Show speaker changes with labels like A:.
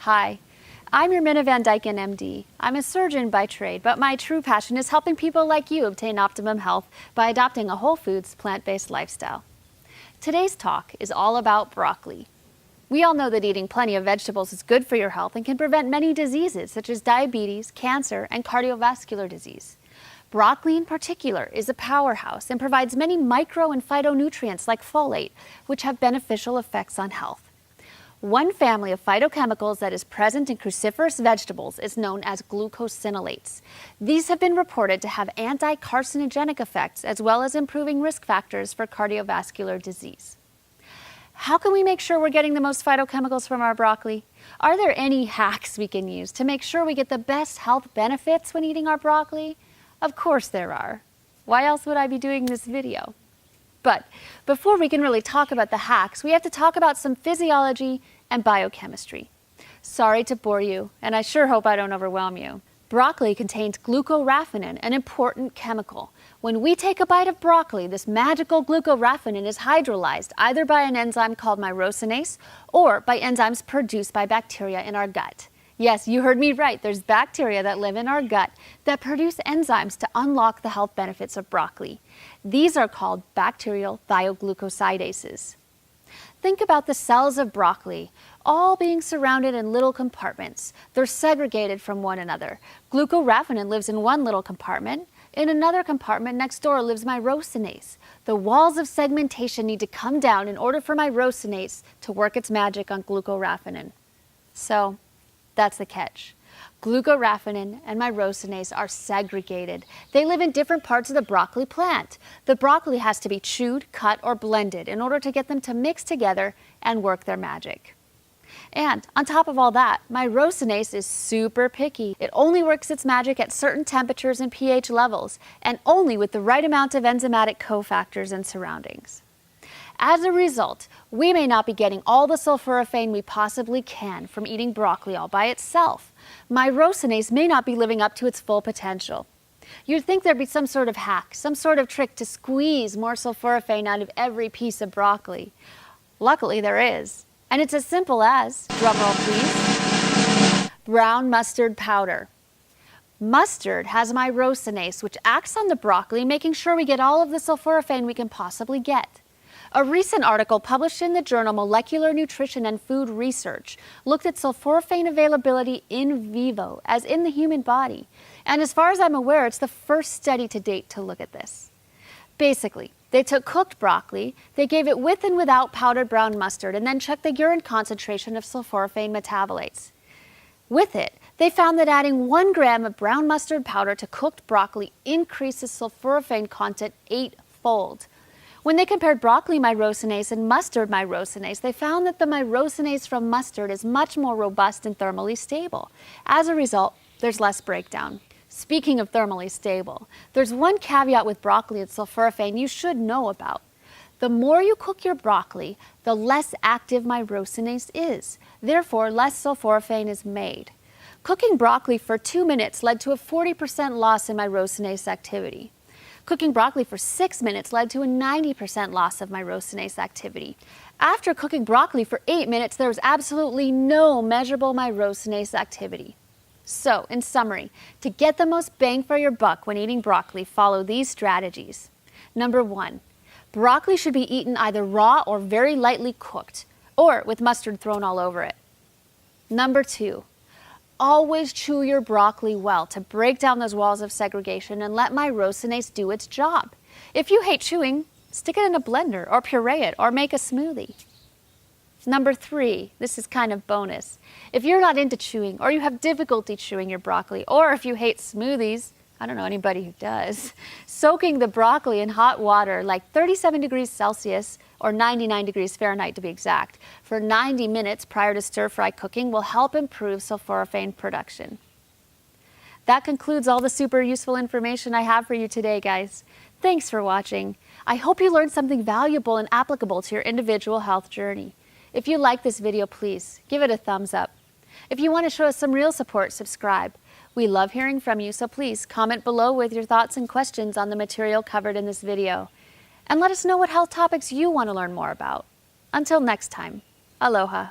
A: Hi, I'm your Van Dyken, MD. I'm a surgeon by trade, but my true passion is helping people like you obtain optimum health by adopting a whole foods, plant-based lifestyle. Today's talk is all about broccoli. We all know that eating plenty of vegetables is good for your health and can prevent many diseases such as diabetes, cancer, and cardiovascular disease. Broccoli in particular is a powerhouse and provides many micro and phytonutrients like folate, which have beneficial effects on health. One family of phytochemicals that is present in cruciferous vegetables is known as glucosinolates. These have been reported to have anti-carcinogenic effects as well as improving risk factors for cardiovascular disease. How can we make sure we're getting the most phytochemicals from our broccoli? Are there any hacks we can use to make sure we get the best health benefits when eating our broccoli? Of course there are. Why else would I be doing this video? But before we can really talk about the hacks, we have to talk about some physiology and biochemistry. Sorry to bore you, and I sure hope I don't overwhelm you. Broccoli contains glucoraphanin, an important chemical. When we take a bite of broccoli, this magical glucoraphanin is hydrolyzed either by an enzyme called myrosinase or by enzymes produced by bacteria in our gut. Yes, you heard me right. There's bacteria that live in our gut that produce enzymes to unlock the health benefits of broccoli. These are called Bacterial Thioglucosidases. Think about the cells of broccoli, all being surrounded in little compartments. They're segregated from one another. Glucoraphanin lives in one little compartment. In another compartment next door lives myrosinase. The walls of segmentation need to come down in order for myrosinase to work its magic on glucoraphanin. So, that's the catch. Glucoraphanin and myrosinase are segregated. They live in different parts of the broccoli plant. The broccoli has to be chewed, cut, or blended in order to get them to mix together and work their magic. And on top of all that, myrosinase is super picky. It only works its magic at certain temperatures and pH levels, and only with the right amount of enzymatic cofactors and surroundings. As a result, we may not be getting all the sulforaphane we possibly can from eating broccoli all by itself. Myrosinase may not be living up to its full potential. You'd think there'd be some sort of hack, some sort of trick to squeeze more sulforaphane out of every piece of broccoli. Luckily, there is. And it's as simple as, drumroll please, brown mustard powder. Mustard has myrosinase, which acts on the broccoli, making sure we get all of the sulforaphane we can possibly get. A recent article published in the journal Molecular Nutrition and Food Research looked at sulforaphane availability in vivo, as in the human body. And as far as I'm aware, it's the first study to date to look at this. Basically, they took cooked broccoli, they gave it with and without powdered brown mustard, and then checked the urine concentration of sulforaphane metabolites. With it, they found that adding 1 gram of brown mustard powder to cooked broccoli increases sulforaphane content 8-fold. When they compared broccoli myrosinase and mustard myrosinase, they found that the myrosinase from mustard is much more robust and thermally stable. As a result, there's less breakdown. Speaking of thermally stable, there's one caveat with broccoli and sulforaphane you should know about. The more you cook your broccoli, the less active myrosinase is. Therefore, less sulforaphane is made. Cooking broccoli for 2 minutes led to a 40% loss in myrosinase activity. Cooking broccoli for 6 minutes led to a 90% loss of myrosinase activity. After cooking broccoli for 8 minutes, there was absolutely no measurable myrosinase activity. So, in summary, to get the most bang for your buck when eating broccoli, follow these strategies. Number 1, broccoli should be eaten either raw or very lightly cooked, or with mustard thrown all over it. Number 2, always chew your broccoli well to break down those walls of segregation and let myrosinase do its job. If you hate chewing, stick it in a blender or puree it or make a smoothie. Number 3, this is kind of bonus. If you're not into chewing or you have difficulty chewing your broccoli, or if you hate smoothies, I don't know anybody who does, soaking the broccoli in hot water like 37 degrees Celsius or 99 degrees Fahrenheit to be exact, for 90 minutes prior to stir-fry cooking will help improve sulforaphane production. That concludes all the super useful information I have for you today, guys. Thanks for watching. I hope you learned something valuable and applicable to your individual health journey. If you like this video, please give it a thumbs up. If you want to show us some real support, subscribe. We love hearing from you, so please comment below with your thoughts and questions on the material covered in this video. And let us know what health topics you want to learn more about. Until next time, aloha.